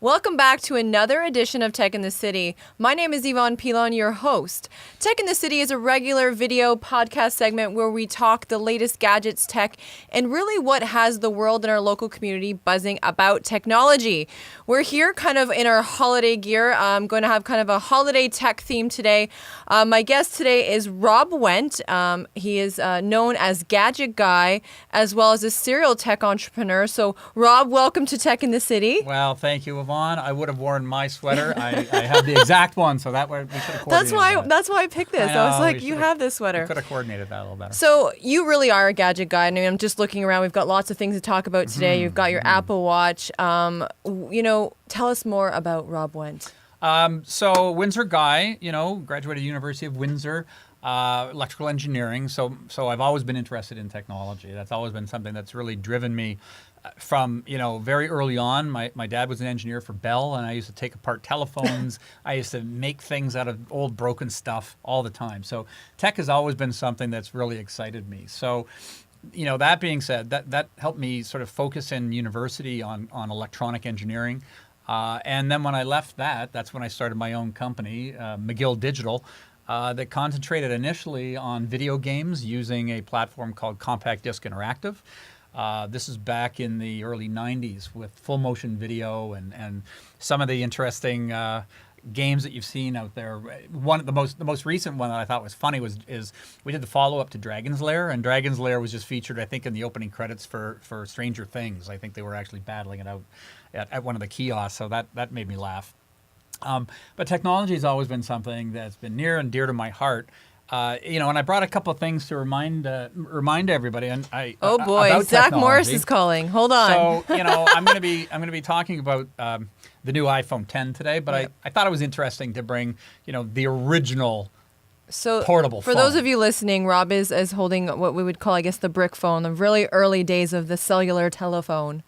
Welcome back to another edition of Tech in the City. My name is Yvonne Pilon, your host. Tech in the City is a regular video podcast segment where we talk the latest gadgets, tech, and really what has the world and our local community buzzing about technology. We're here kind of in our holiday gear. I'm going to have kind of a holiday tech theme today. My guest today is Rob Whent. He is known as Gadget Guy, as well as a serial tech entrepreneur. So, Rob, welcome to Tech in the City. Well, thank you, Yvonne. I would have worn my sweater. I have the exact one, so that way we should have coordinated That's why I picked this. I was like, you have this sweater. We could have coordinated that a little better. So you really are a gadget guy. I mean, I'm just looking around. We've got lots of things to talk about today. You've got your Apple Watch. Tell us more about Rob Whent. So Windsor guy, graduated University of Windsor, electrical engineering. So I've always been interested in technology. That's always been something that's really driven me from, very early on. My dad was an engineer for Bell, and I used to take apart telephones. I used to make things out of old broken stuff all the time. So tech has always been something that's really excited me. So, that being said, that helped me sort of focus in university on electronic engineering. And then when I left that's when I started my own company, McGill Digital, that concentrated initially on video games using a platform called Compact Disc Interactive. This is back in the early 90s with full motion video and some of the interesting games that you've seen out there. The most recent one that I thought was funny is we did the follow-up to Dragon's Lair, and Dragon's Lair was just featured, I think, in the opening credits for Stranger Things. I think they were actually battling it out at one of the kiosks, so that made me laugh. But technology has always been something that's been near and dear to my heart. And I brought a couple of things to remind everybody. And oh boy, Zach technology. Morris is calling. Hold on. So I'm going to be talking about the new iPhone 10 today. But I thought it was interesting to bring the original portable phone. For those of you listening, Rob is holding what we would call, I guess, the brick phone, the really early days of the cellular telephone.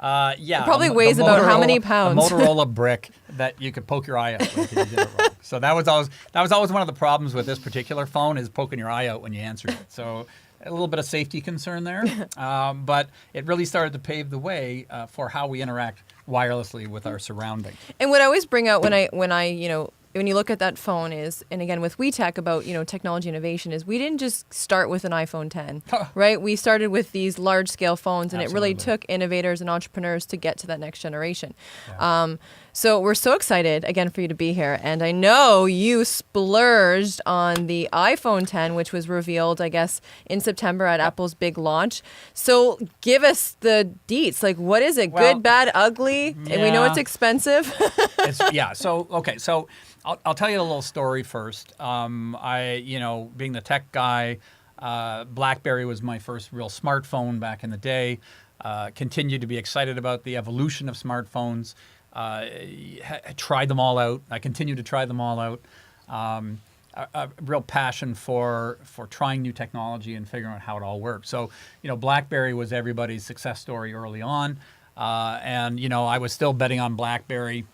It probably weighs about how many pounds? A Motorola brick that you could poke your eye out with if you did it wrong. So that was always one of the problems with this particular phone, is poking your eye out when you answered it. So a little bit of safety concern there, but it really started to pave the way for how we interact wirelessly with our surroundings. And what I always bring out when you look at that phone is, and again with WeTech about technology innovation, is we didn't just start with an iPhone 10, right? We started with these large scale phones, and Absolutely. It really took innovators and entrepreneurs to get to that next generation. Yeah. So we're so excited again for you to be here, and I know you splurged on the iPhone 10, which was revealed, I guess, in September at Apple's big launch. So give us the deets. Like, what is it? Well, good, bad, ugly? yeah. And we know it's expensive. So I'll tell you a little story first. Being the tech guy, BlackBerry was my first real smartphone back in the day. Continued to be excited about the evolution of smartphones. Tried them all out. I continue to try them all out. A real passion for trying new technology and figuring out how it all works. So, BlackBerry was everybody's success story early on. I was still betting on BlackBerry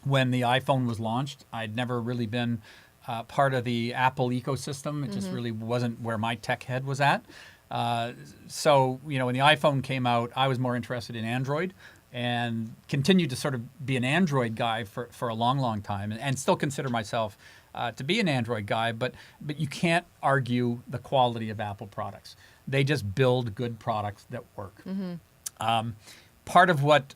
when the iPhone was launched. I'd never really been part of the Apple ecosystem. It just really wasn't where my tech head was at. So when the iPhone came out, I was more interested in Android and continued to sort of be an Android guy for a long, long time, and still consider myself to be an Android guy. But you can't argue the quality of Apple products. They just build good products that work. Part of what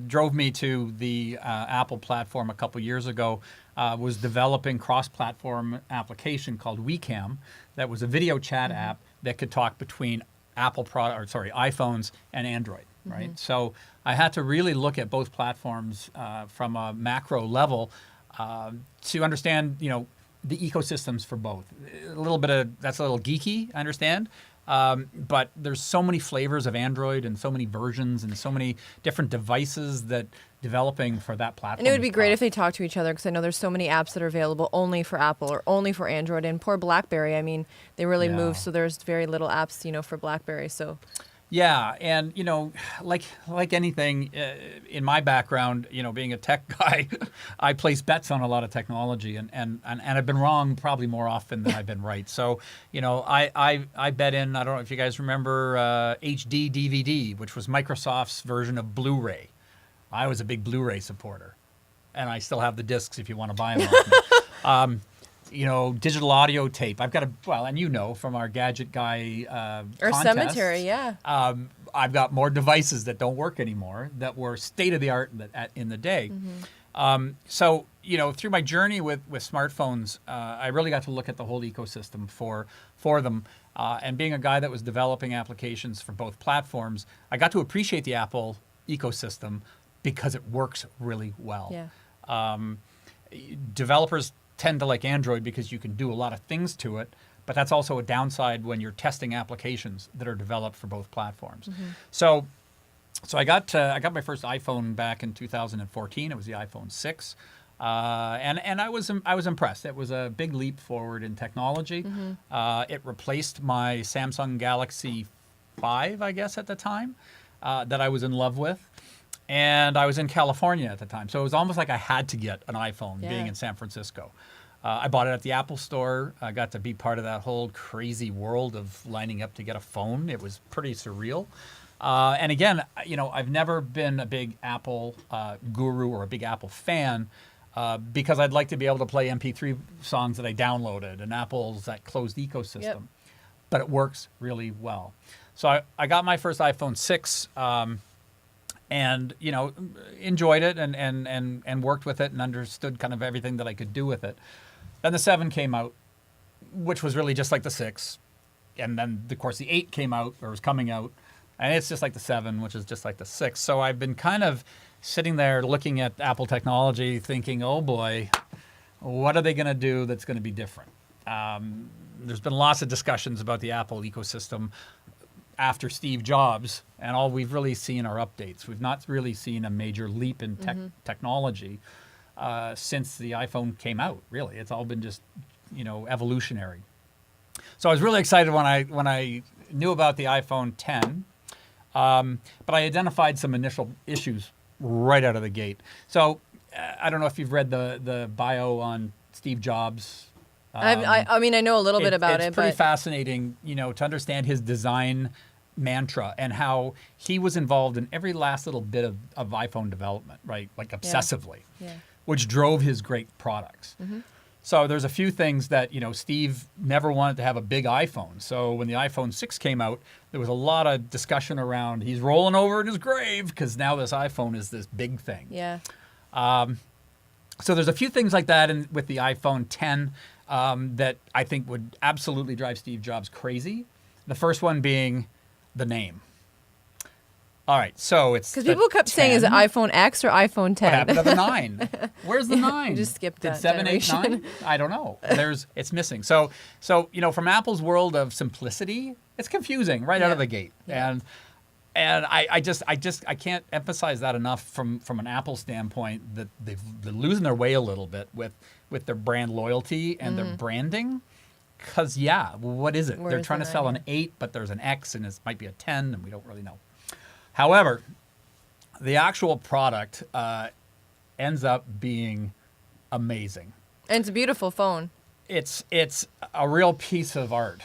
drove me to the Apple platform a couple years ago was developing cross-platform application called WeCam that was a video chat app that could talk between iPhones and Android, right? So I had to really look at both platforms from a macro level to understand, the ecosystems for both. That's a little geeky, I understand. But there's so many flavors of Android and so many versions and so many different devices that developing for that platform. And it would be great if they talk to each other, because I know there's so many apps that are available only for Apple or only for Android. And poor BlackBerry, I mean, they really moved, so there's very little apps, for BlackBerry. So. Yeah, and like anything in my background, being a tech guy, I place bets on a lot of technology, and I've been wrong probably more often than I've been right. So I bet in. I don't know if you guys remember HD DVD, which was Microsoft's version of Blu-ray. I was a big Blu-ray supporter, and I still have the discs if you want to buy them off me. Digital audio tape. I've got and from our Gadget Guy Or contest, cemetery, yeah. I've got more devices that don't work anymore that were state of the art in the day. So through my journey with smartphones, I really got to look at the whole ecosystem for them. And being a guy that was developing applications for both platforms, I got to appreciate the Apple ecosystem because it works really well. Yeah. Developers tend to like Android because you can do a lot of things to it, but that's also a downside when you're testing applications that are developed for both platforms. So I got my first iPhone back in 2014. It was the iPhone 6. And I was impressed. It was a big leap forward in technology. It replaced my Samsung Galaxy 5, I guess, at the time, that I was in love with. And I was in California at the time. So it was almost like I had to get an iPhone being in San Francisco. I bought it at the Apple Store. I got to be part of that whole crazy world of lining up to get a phone. It was pretty surreal. And again, I've never been a big Apple guru or a big Apple fan because I'd like to be able to play MP3 songs that I downloaded and Apple's that closed ecosystem. Yep. But it works really well. So I got my first iPhone 6 and, enjoyed it and worked with it and understood kind of everything that I could do with it. Then the 7 came out, which was really just like the 6. And then, of course, the 8 came out or was coming out. And it's just like the 7, which is just like the 6. So I've been kind of sitting there looking at Apple technology thinking, oh boy, what are they going to do that's going to be different? There's been lots of discussions about the Apple ecosystem after Steve Jobs, and all we've really seen are updates. We've not really seen a major leap in technology since the iPhone came out, really. It's all been just, evolutionary. So I was really excited when I knew about the iPhone 10. But I identified some initial issues right out of the gate. So I don't know if you've read the bio on Steve Jobs. I mean, I know a little bit about it. It's pretty fascinating, to understand his design mantra and how he was involved in every last little bit of iPhone development, right? Like obsessively, which drove his great products. So there's a few things that, Steve never wanted to have a big iPhone. So when the iPhone 6 came out, there was a lot of discussion around he's rolling over in his grave because now this iPhone is this big thing. Yeah. So there's a few things like that with the iPhone 10 that I think would absolutely drive Steve Jobs crazy. The first one being the name. All right, so it's because people kept saying, is it iPhone X or iPhone 10? What happened to the 9? Where's the 9? You just skipped that. Did 7, 8, 9? I don't know. It's missing. So from Apple's world of simplicity, it's confusing right out of the gate. And I can't emphasize that enough from an Apple standpoint that they're losing their way a little bit with their brand loyalty and their branding. Because what is it? They're trying to sell an 8, but there's an X and it might be a 10, and we don't really know. However, the actual product ends up being amazing. And it's a beautiful phone. It's a real piece of art.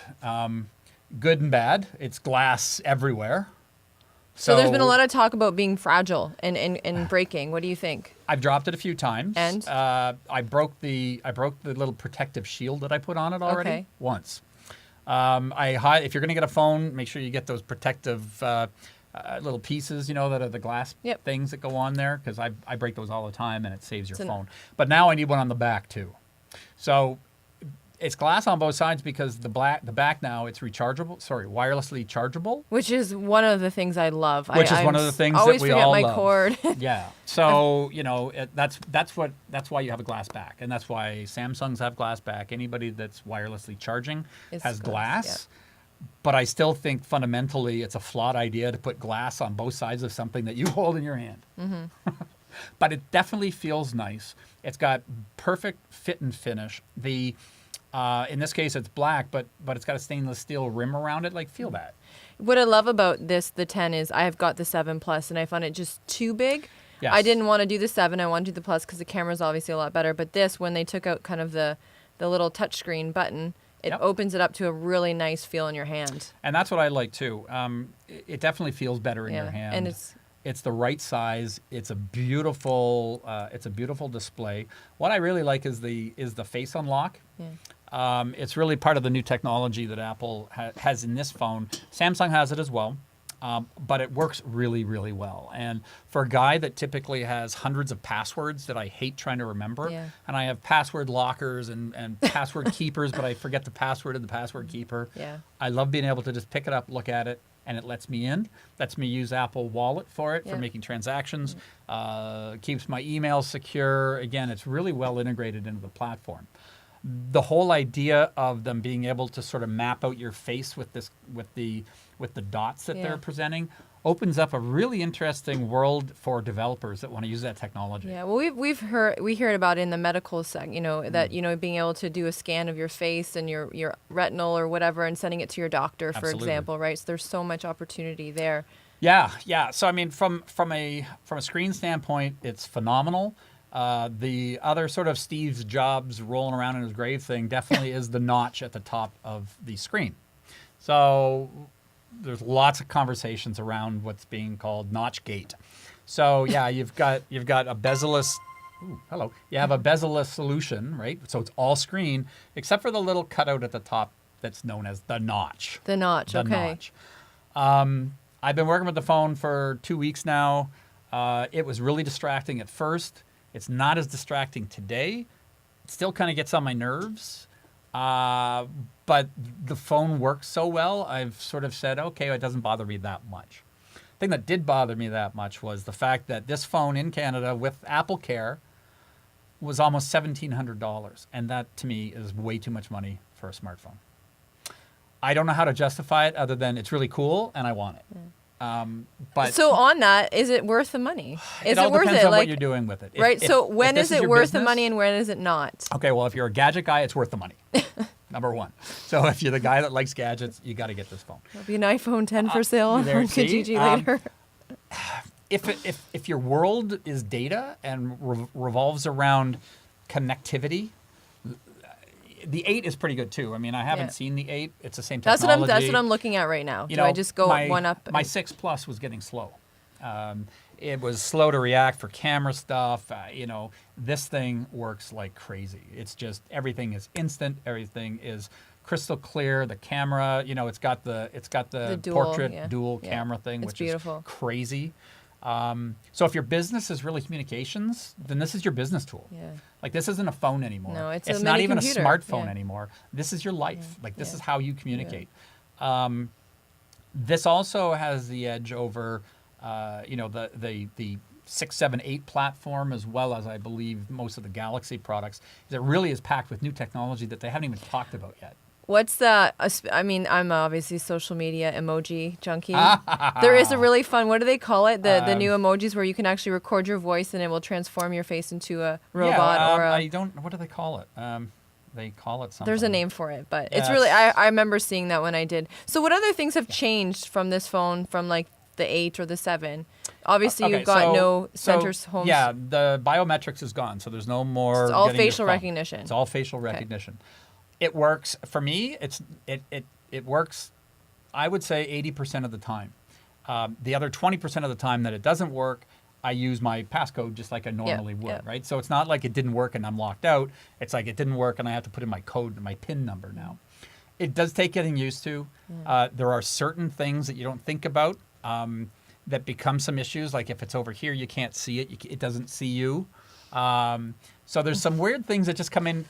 Good and bad. It's glass everywhere. So there's been a lot of talk about being fragile and breaking. What do you think? I've dropped it a few times. And? I broke the little protective shield that I put on it already once. If you're going to get a phone, make sure you get those protective little pieces, that are the glass things that go on there, because I break those all the time and it saves your phone. But now I need one on the back too. So it's glass on both sides because the back now it's wirelessly chargeable. Which is one of the things I love. Which is one of the things that we all love. Always forget my cord. Yeah. So that's why you have a glass back, and that's why Samsungs have glass back. Anybody that's wirelessly charging has glass. Yeah. But I still think fundamentally it's a flawed idea to put glass on both sides of something that you hold in your hand. But it definitely feels nice. It's got perfect fit and finish. In this case, it's black, but it's got a stainless steel rim around it. Feel that. What I love about the 10 is I have got the 7 Plus, and I found it just too big. Yes. I didn't want to do the 7. I wanted to do the Plus because the camera's obviously a lot better. But this, when they took out kind of the little touchscreen button, it opens it up to a really nice feel in your hand. And that's what I like too. It definitely feels better in your hand. And It's the right size. It's a beautiful display. What I really like is the face unlock. Yeah. It's really part of the new technology that Apple has in this phone. Samsung has it as well, but it works really, really well. And for a guy that typically has hundreds of passwords that I hate trying to remember, and I have password lockers and password keepers, but I forget the password of the password keeper. Yeah. I love being able to just pick it up, look at it, and it lets me in. Lets me use Apple Wallet for it, for making transactions. Keeps my emails secure. Again, it's really well integrated into the platform. The whole idea of them being able to sort of map out your face with the dots that they're presenting opens up a really interesting world for developers that want to use that technology. Yeah, well, we heard about it in the medical that being able to do a scan of your face and your retinal or whatever and sending it to your doctor, for example, right? So there's so much opportunity there. Yeah. So I mean, from a screen standpoint, it's phenomenal. The other sort of Steve Jobs rolling around in his grave thing definitely is the notch at the top of the screen. So there's lots of conversations around what's being called Notchgate. So yeah, you've got a bezel-less. You have a bezel-less solution, right? So it's all screen except for the little cutout at the top that's known as the notch. The notch. Okay. Notch. I've been working with the phone for 2 weeks now. It was really distracting at first. It's not as distracting today. It still kind of gets on my nerves. But the phone works so well, I've sort of said, okay, it doesn't bother me that much. The thing that did bother me that much was the fact that this phone in Canada with Apple Care was almost $1,700. And that, to me, is way too much money for a smartphone. I don't know how to justify it other than it's really cool and I want it. But so on that, is it worth the money? Is it all worth depends it? on what you're doing with it. Right. So when is it worth the business, money and when is it not? Okay. Well, if you're a gadget guy, it's worth the money. Number one. So if you're the guy that likes gadgets, you got to get this phone. There'll be an iPhone 10 for sale on Kijiji later. If your world is data and revolves around connectivity, the 8 is pretty good too. I mean, I haven't seen the 8. It's the same technology. That's what I'm looking at right now. I just go one up? My 6 Plus was getting slow. It was slow to react for camera stuff. This thing works like crazy. It's just everything is instant. Everything is crystal clear. The camera, it's got the portrait dual camera thing, which beautiful. Is crazy. So if your business is really communications, then this is your business tool. Yeah. Like this isn't a phone anymore. No, it's not even computer. a smartphone anymore. This is your life. Like this is how you communicate. This also has the edge over, the 6, 7, 8 platform, as well as I believe most of the Galaxy products. It really is packed with new technology that they haven't even talked about yet. What's the? I mean, I'm obviously social media emoji junkie. There is a really fun. What do they call it? The new emojis where you can actually record your voice and it will transform your face into a robot or a. I don't. What do they call it? They call it something. There's a name for it, but it's really. I remember seeing that when I did. So what other things have changed from this phone from like the 8 or the 7? Obviously, you've got no center home. Yeah, the biometrics is gone, so there's no more. It's all facial recognition. It's all facial recognition. It works for me. It works. I would say 80% of the time. The other 20% of the time that it doesn't work, I use my passcode just like I normally would, right? So it's not like it didn't work and I'm locked out. It's like it didn't work and I have to put in my code and my PIN number now. It does take getting used to. There are certain things that you don't think about that become some issues. Like if it's over here, you can't see it. It doesn't see you. So there's some weird things that just come in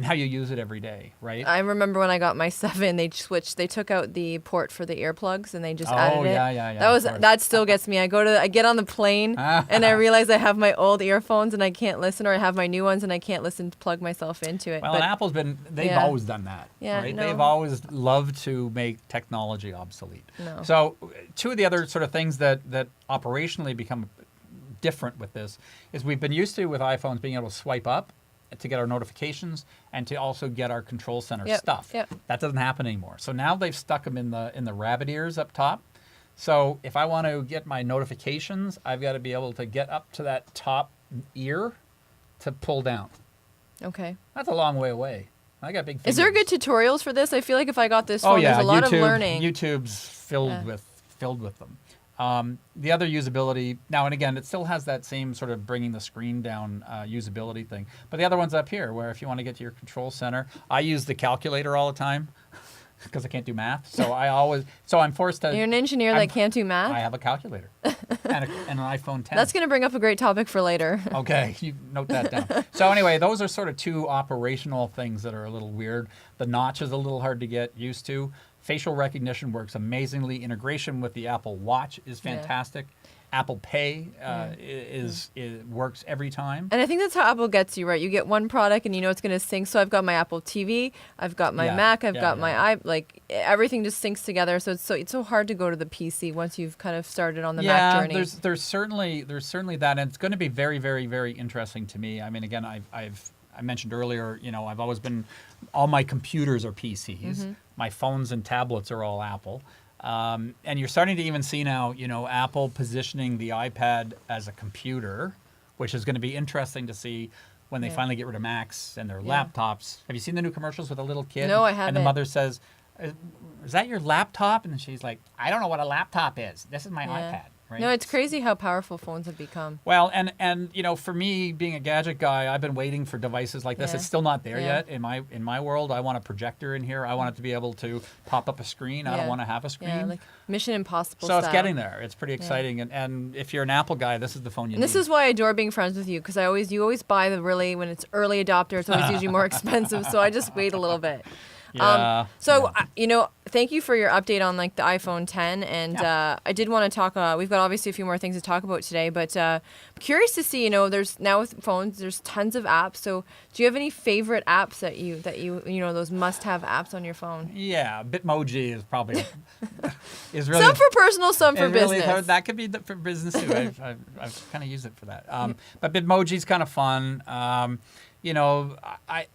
how you use it every day, right? I remember when I got my 7, they took out the port for the earplugs and they just added it. Yeah. That still gets me. I get on the plane and I realize I have my old earphones and I can't listen, or I have my new ones and I can't listen to plug myself into it. Well, and Apple's they've always done that, right? No. They've always loved to make technology obsolete. No. So 2 of the other sort of things that operationally become different with this is we've been used to with iPhones being able to swipe up to get our notifications and to also get our control center stuff. That doesn't happen anymore. So now they've stuck them in the rabbit ears up top. So if I want to get my notifications, I've got to be able to get up to that top ear to pull down. Okay. That's a long way away. I got big fingers. Is there good tutorials for this? I feel like if I got this phone, there's a lot of learning. YouTube's filled with them. The other usability, now and again, it still has that same sort of bringing the screen down usability thing. But the other one's up here, where if you want to get to your control center, I use the calculator all the time because I can't do math. So I'm forced to. You're an engineer that can't do math? I have a calculator and an iPhone 10. That's going to bring up a great topic for later. Okay, you note that down. So anyway, those are sort of two operational things that are a little weird. The notch is a little hard to get used to. Facial recognition works amazingly. Integration with the Apple Watch is fantastic. Apple Pay works every time. And I think that's how Apple gets you, right? You get one product and you know it's going to sync. So I've got my Apple TV, I've got my Mac, I've got my everything just syncs together. So it's so hard to go to the PC once you've kind of started on the Mac journey. Yeah, there's certainly that, and it's going to be very, very, very interesting to me. I mean, again, I mentioned earlier, I've always been, all my computers are PCs. My phones and tablets are all Apple. And you're starting to even see now, Apple positioning the iPad as a computer, which is going to be interesting to see when they finally get rid of Macs and their laptops. Have you seen the new commercials with a little kid? No, I haven't. And the mother says, "Is that your laptop?" And she's like, "I don't know what a laptop is. This is my iPad." Right? No, it's crazy how powerful phones have become. Well, and for me, being a gadget guy, I've been waiting for devices like this. It's still not there yet in my world. I want a projector in here. I want it to be able to pop up a screen. I don't want to have a screen. Yeah, like Mission Impossible So style. it's getting there. It's pretty exciting. And if you're an Apple guy, this is the phone you need. This is why I adore being friends with you, because you always buy when it's early adopter, it's always usually more expensive. So I just wait a little bit. Thank you for your update on like the iPhone 10, and I did want to talk. We've got obviously a few more things to talk about today, but I'm curious to see. There's now with phones, there's tons of apps. So do you have any favorite apps that you those must-have apps on your phone? Yeah, Bitmoji is probably is really some for personal, some for business. Really, that could be for business too. I've kind of used it for that. But Bitmoji's kind of fun. I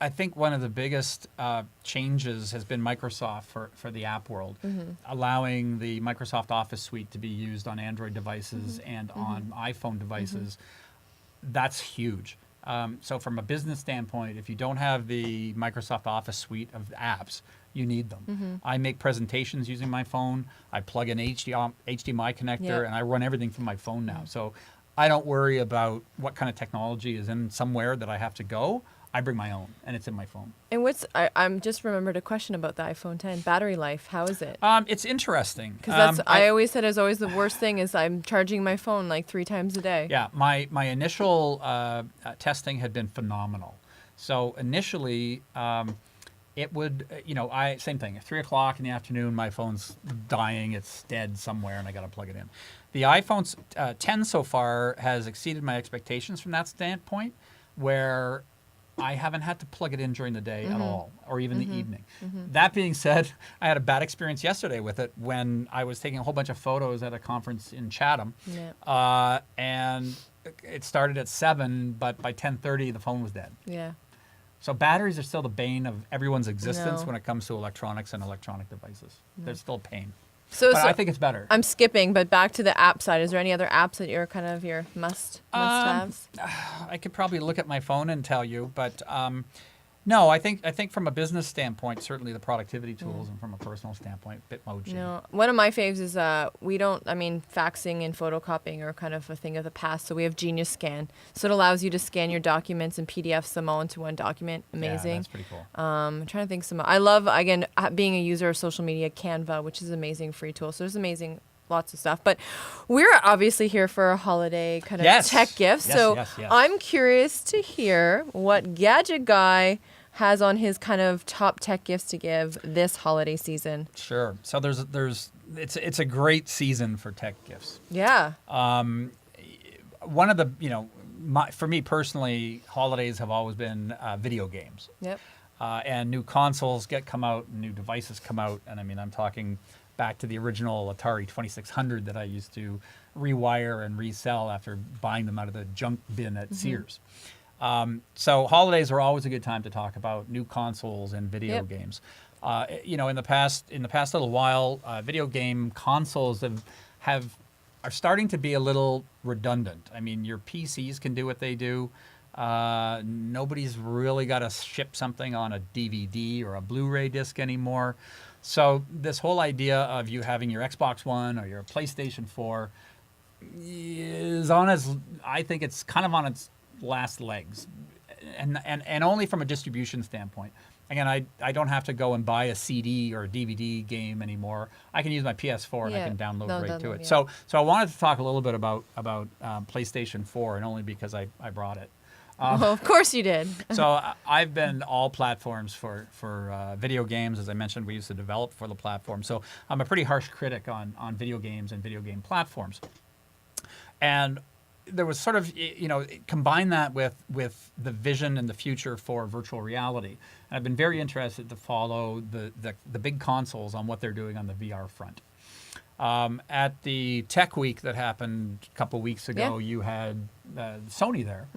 think one of the biggest changes has been Microsoft for the app world, allowing the Microsoft Office suite to be used on Android devices and on iPhone devices. That's huge. So from a business standpoint, if you don't have the Microsoft Office suite of apps, you need them. I make presentations using my phone. I plug in HDMI connector, and I run everything from my phone now. So I don't worry about what kind of technology is in somewhere that I have to go. I bring my own, and it's in my phone. And I'm just remembered a question about the iPhone 10 battery life. How is it? It's interesting. Because I always said is always the worst thing is I'm charging my phone like 3 times a day. Yeah, my initial testing had been phenomenal. So initially, it would, same thing. At 3 o'clock in the afternoon, my phone's dying. It's dead somewhere, and I got to plug it in. The iPhone 10 so far has exceeded my expectations from that standpoint, where I haven't had to plug it in during the day at all, or even the evening. That being said, I had a bad experience yesterday with it when I was taking a whole bunch of photos at a conference in Chatham, and it started at 7, but by 10:30 the phone was dead. Yeah. So batteries are still the bane of everyone's existence when it comes to electronics and electronic devices. They're still a pain. But I think it's better. I'm skipping, but back to the app side. Is there any other apps that you're kind of your must-haves? I could probably look at my phone and tell you, but no, I think from a business standpoint, certainly the productivity tools, and from a personal standpoint, Bitmoji. No, one of my faves is faxing and photocopying are kind of a thing of the past. So we have Genius Scan. So it allows you to scan your documents and PDFs them all into one document. Amazing. Yeah, that's pretty cool. I'm trying to think I love, again, being a user of social media, Canva, which is an amazing free tool. So there's amazing lots of stuff. But we're obviously here for a holiday kind of tech gift. Yes. I'm curious to hear what Gadget Guy has on his kind of top tech gifts to give this holiday season. Sure. So it's a great season for tech gifts. Yeah. One of the, for me personally, holidays have always been video games. Yep. And new consoles come out, and new devices come out, and I'm talking back to the original Atari 2600 that I used to rewire and resell after buying them out of the junk bin at Sears. So holidays are always a good time to talk about new consoles and video games. In the past little while, video game consoles are starting to be a little redundant. Your PCs can do what they do. Nobody's really got to ship something on a DVD or a Blu-ray disc anymore. So this whole idea of you having your Xbox One or your PlayStation 4 is I think it's kind of on its last legs, and only from a distribution standpoint. Again, I don't have to go and buy a CD or a DVD game anymore. I can use my PS4 and I can download right to it. Yeah. So I wanted to talk a little bit about PlayStation 4, and only because I brought it. Well, of course you did. So I've been all platforms for video games. As I mentioned, we used to develop for the platform. So I'm a pretty harsh critic on video games and video game platforms. And there was sort of, combine that with the vision and the future for virtual reality. And I've been very interested to follow the big consoles on what they're doing on the VR front. At the Tech Week that happened a couple weeks ago, you had Sony there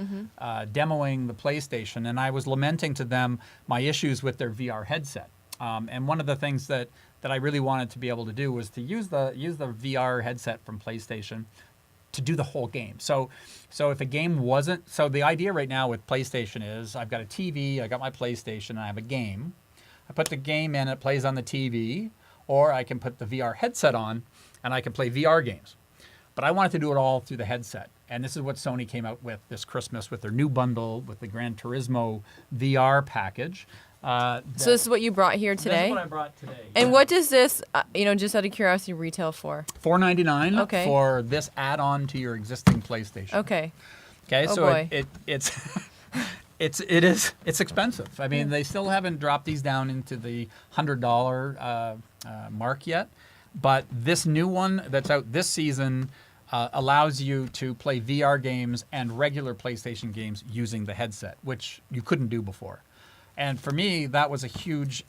demoing the PlayStation, and I was lamenting to them my issues with their VR headset. And one of the things that I really wanted to be able to do was to use the VR headset from PlayStation to do the whole game. So if a game wasn't, so the idea right now with PlayStation is I've got a TV, I got my PlayStation, and I have a game. I put the game in, it plays on the TV, or I can put the VR headset on and I can play VR games. But I wanted to do it all through the headset. And this is what Sony came out with this Christmas with their new bundle with the Gran Turismo VR package. So this is what you brought here today? This is what I brought today. And what does this, just out of curiosity, retail for? $4.99 for this add-on to your existing PlayStation. Okay. Okay, oh so boy. it's it's expensive. I mean, they still haven't dropped these down into the $100 mark yet. But this new one that's out this season allows you to play VR games and regular PlayStation games using the headset, which you couldn't do before. And for me, that was a huge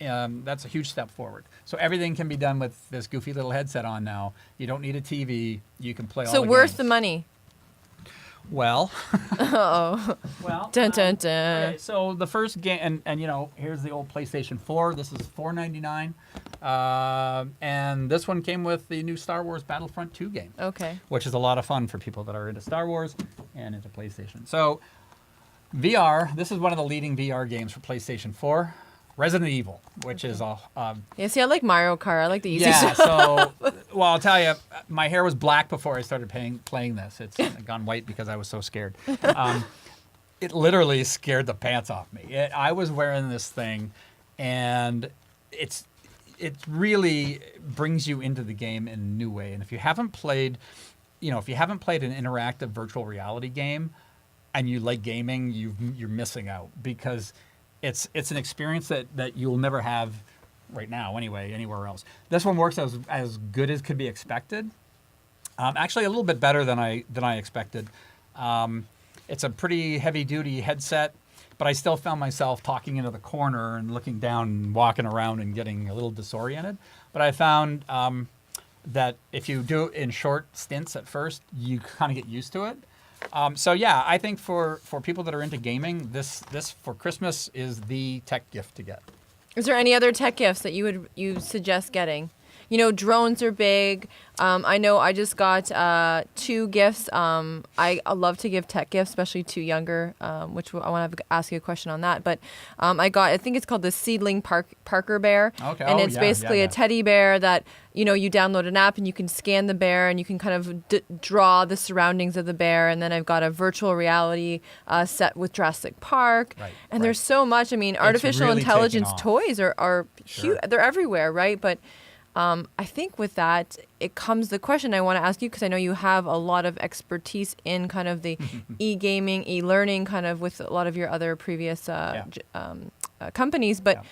step forward. So everything can be done with this goofy little headset on now. You don't need a TV. You can play all the games. So worth the money? Well. Uh-oh. Well. Dun, dun, dun. Okay, so the first game, and here's the old PlayStation 4. This is $4.99. And this one came with the new Star Wars Battlefront 2 game. Okay. Which is a lot of fun for people that are into Star Wars and into PlayStation. So VR, this is one of the leading VR games for PlayStation 4. Resident Evil, which is a... yeah, see, I like Mario Kart. I like the easy yeah, stuff. well, I'll tell you, my hair was black before I started playing this. It's gone white because I was so scared. It literally scared the pants off me. I was wearing this thing, and it really brings you into the game in a new way. And if you haven't played, an interactive virtual reality game, and you like gaming, you're missing out, because it's an experience that you'll never have right now anyway, anywhere else. This one works as good as could be expected. Actually, a little bit better than I expected. It's a pretty heavy-duty headset, but I still found myself talking into the corner and looking down and walking around and getting a little disoriented. But I found that if you do it in short stints at first, you kind of get used to it. So yeah, I think for people that are into gaming, this for Christmas is the tech gift to get. Is there any other tech gifts that you suggest getting? Drones are big. I know I just got 2 gifts. I love to give tech gifts, especially to younger, which I want to ask you a question on that. But I think it's called the Seedling Parker Bear. Okay. And it's basically a teddy bear that, you download an app and you can scan the bear and you can kind of draw the surroundings of the bear. And then I've got a virtual reality set with Jurassic Park. Right, and there's so much. I mean, artificial really intelligence taking off. toys are huge. They're everywhere, right? But I think with that, it comes the question I want to ask you, because I know you have a lot of expertise in kind of the e-gaming, e-learning, kind of with a lot of your other previous companies. But,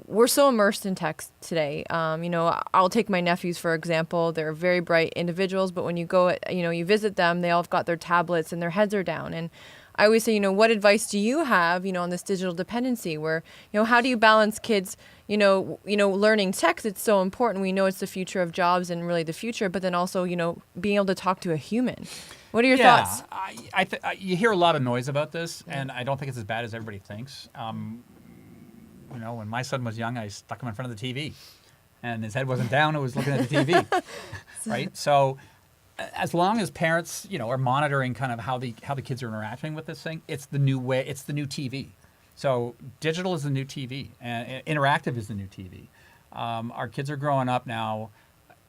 we're so immersed in tech today. I'll take my nephews, for example. They're very bright individuals, but when you go, you visit them, they all have got their tablets and their heads are down. And I always say, what advice do you have, on this digital dependency where, how do you balance kids, learning tech? 'Cause it's so important. We know it's the future of jobs and really the future, but then also, being able to talk to a human. What are your thoughts? You hear a lot of noise about this, and I don't think it's as bad as everybody thinks. When my son was young, I stuck him in front of the TV, and his head wasn't down; it was looking at the TV, right? So as long as parents, are monitoring kind of how the kids are interacting with this thing, it's the new way. It's the new TV. So digital is the new TV, and interactive is the new TV. Our kids are growing up now,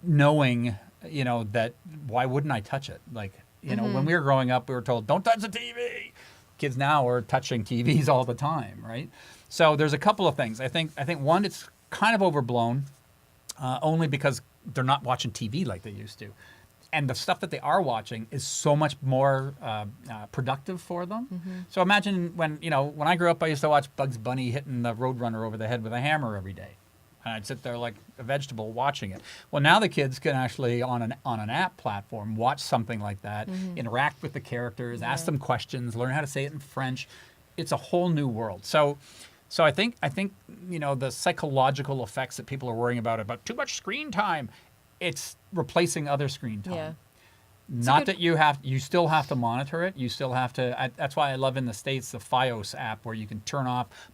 knowing, that why wouldn't I touch it? Like, when we were growing up, we were told, don't touch the TV. Kids now are touching TVs all the time, right? So there's a couple of things. I think one, it's kind of overblown, only because they're not watching TV like they used to. And the stuff that they are watching is so much more productive for them. So imagine when I grew up, I used to watch Bugs Bunny hitting the Roadrunner over the head with a hammer every day. And I'd sit there like a vegetable watching it. Well, now the kids can actually, on an app platform, watch something like that, interact with the characters, ask them questions, learn how to say it in French. It's a whole new world. So I think the psychological effects that people are worrying about too much screen time, it's replacing other screen time. Yeah. Not that you still have to monitor it. You still have to. That's why I love in the States the Fios app, where you can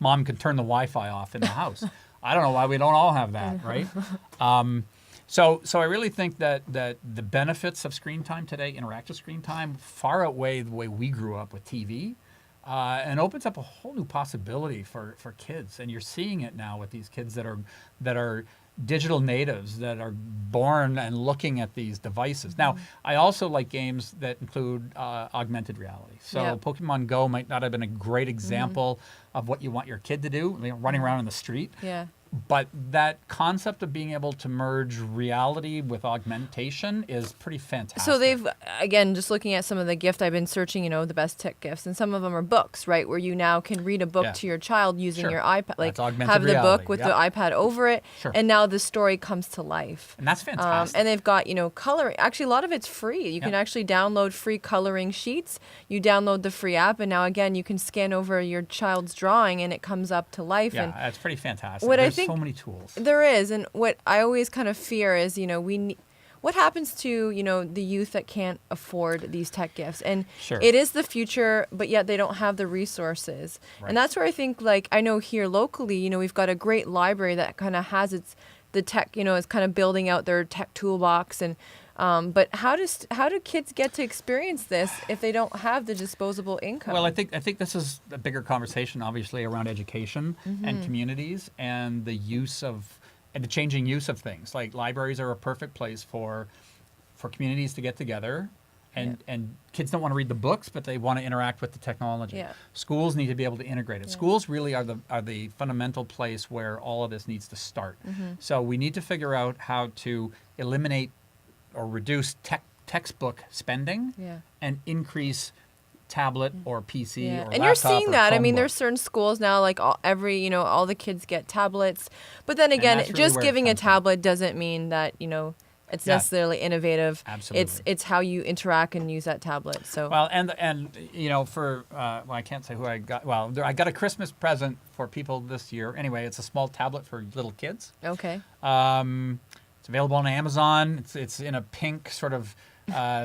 mom can turn the Wi-Fi off in the house. I don't know why we don't all have that, right? So I really think that the benefits of screen time today, interactive screen time, far outweigh the way we grew up with TV, and opens up a whole new possibility for kids. And you're seeing it now with these kids that are digital natives, that are born and looking at these devices. Now, I also like games that include augmented reality. So Pokemon Go might not have been a great example of what you want your kid to do, running around in the street. Yeah. But that concept of being able to merge reality with augmentation is pretty fantastic. So they've, again, just looking at some of the gift, I've been searching, the best tech gifts, and some of them are books, right? Where you now can read a book to your child using your iPad, like have the book with the iPad over it, and now the story comes to life. And that's fantastic. And they've got, coloring. Actually, a lot of it's free. You can actually download free coloring sheets. You download the free app, and now, again, you can scan over your child's drawing, and it comes up to life. Yeah, and that's pretty fantastic. There's so many tools. There is, and what I always kind of fear is, what happens to, the youth that can't afford these tech gifts? And it is the future, but yet they don't have the resources. Right. And that's where I think, I know here locally, we've got a great library that kind of has the tech, is kind of building out their tech toolbox. And but how do kids get to experience this if they don't have the disposable income? Well, I think this is a bigger conversation, obviously, around education and communities and the changing use of things. Like libraries are a perfect place for communities to get together, and kids don't want to read the books, but they want to interact with the technology. Yeah. Schools need to be able to integrate it. Yeah. Schools really are the fundamental place where all of this needs to start. So we need to figure out how to eliminate or reduce textbook spending and increase tablet or PC or laptop. And you're seeing that. I mean, Chromebook. there's certain schools now, like all the kids get tablets. But then again, really just giving a from. tablet doesn't mean that, it's necessarily innovative. Absolutely. It's how you interact and use that tablet. So well, and for I can't say who I got. Well, I got a Christmas present for people this year. Anyway, it's a small tablet for little kids. Okay. It's available on Amazon. It's in a pink sort of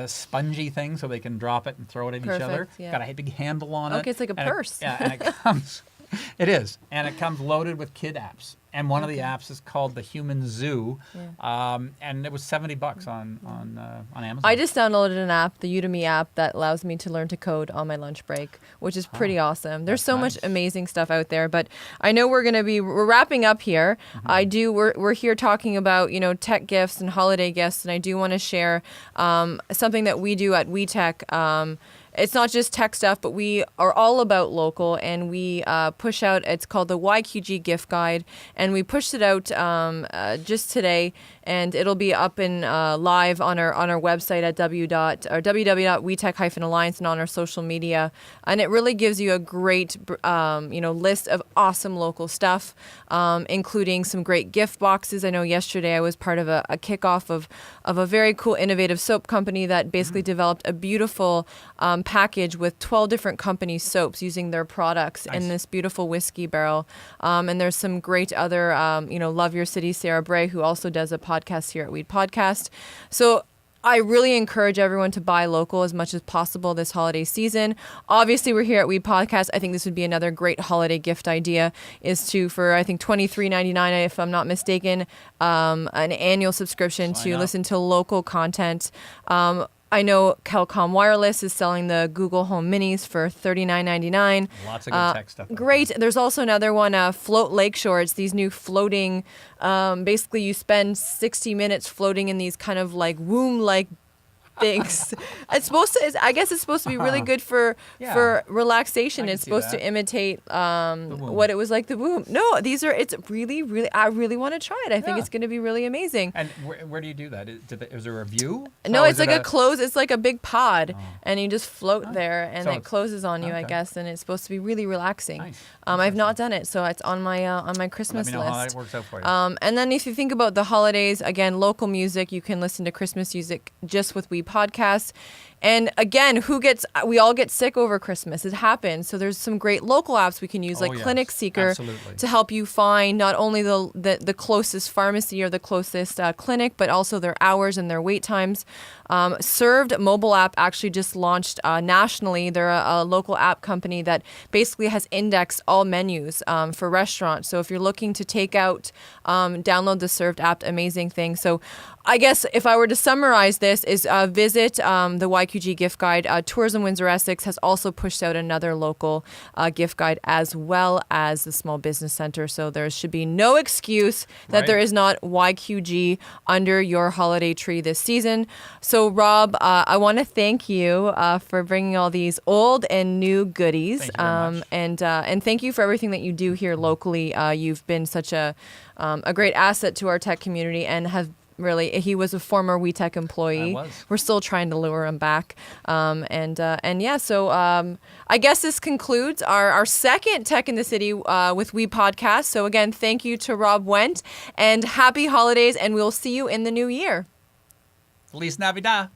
spongy thing, so they can drop it and throw it at each other. Yeah. Got a big handle on it. Okay, it's like a purse. And it comes. It is, and it comes loaded with kid apps. And one of the apps is called the Human Zoo, and it was $70 on Amazon. I just downloaded an app, the Udemy app, that allows me to learn to code on my lunch break, which is pretty awesome. There's so much amazing stuff out there, but I know we're wrapping up here. We're here talking about tech gifts and holiday gifts, and I do want to share something that we do at WeTech. It's not just tech stuff, but we are all about local, and we push out, it's called the YQG Gift Guide, and we pushed it out just today, and it'll be up and live on our website at www.wetech-alliance and on our social media. And it really gives you a great list of awesome local stuff, including some great gift boxes. I know yesterday I was part of a kickoff of a very cool innovative soap company that basically developed a beautiful package with 12 different companies' soaps using their products in this beautiful whiskey barrel. And there's some great other, Love Your City, Sarah Bray, who also does a podcast here at Weed Podcast. So I really encourage everyone to buy local as much as possible this holiday season. Obviously, we're here at Weed Podcast. I think this would be another great holiday gift idea, is for I think $23.99, if I'm not mistaken, an annual subscription to listen to local content. I know Calcom Wireless is selling the Google Home Minis for $39.99. Lots of good tech stuff. Great. There's also another one, Float Lakeshore. It's these new floating, basically you spend 60 minutes floating in these kind of like womb-like things. I guess it's supposed to be really good for relaxation. It's supposed to imitate what it was like the womb. No, it's really, I really want to try it. I think it's going to be really amazing. And where do you do that? Is there a view? No, it's like it's like a big pod, and you just float there, and it closes on you, I guess, and it's supposed to be really relaxing. Nice. I've not done it, so it's on my Christmas list. Let me know how that works out for you. And then if you think about the holidays, again, local music, you can listen to Christmas music just with We Podcasts. And again, we all get sick over Christmas. It happens. So there's some great local apps we can use, like Clinic Seeker, to help you find not only the closest pharmacy or the closest clinic, but also their hours and their wait times. Served mobile app actually just launched nationally. They're a local app company that basically has indexed all menus for restaurants. So if you're looking to take out, download the Served app. Amazing thing. So I guess if I were to summarize this is visit the YQG gift guide. Tourism Windsor Essex has also pushed out another local gift guide as well as the Small Business Center. So there should be no excuse that there is not YQG under your holiday tree this season. So Rob, I want to thank you for bringing all these old and new goodies. Thank you very much. And thank you for everything that you do here locally. You've been such a great asset to our tech community and have really, he was a former WeTech employee. I was. We're still trying to lure him back. So I guess this concludes our second Tech in the City with We Podcast. So again, thank you to Rob Whent and happy holidays, and we'll see you in the new year. Feliz Navidad.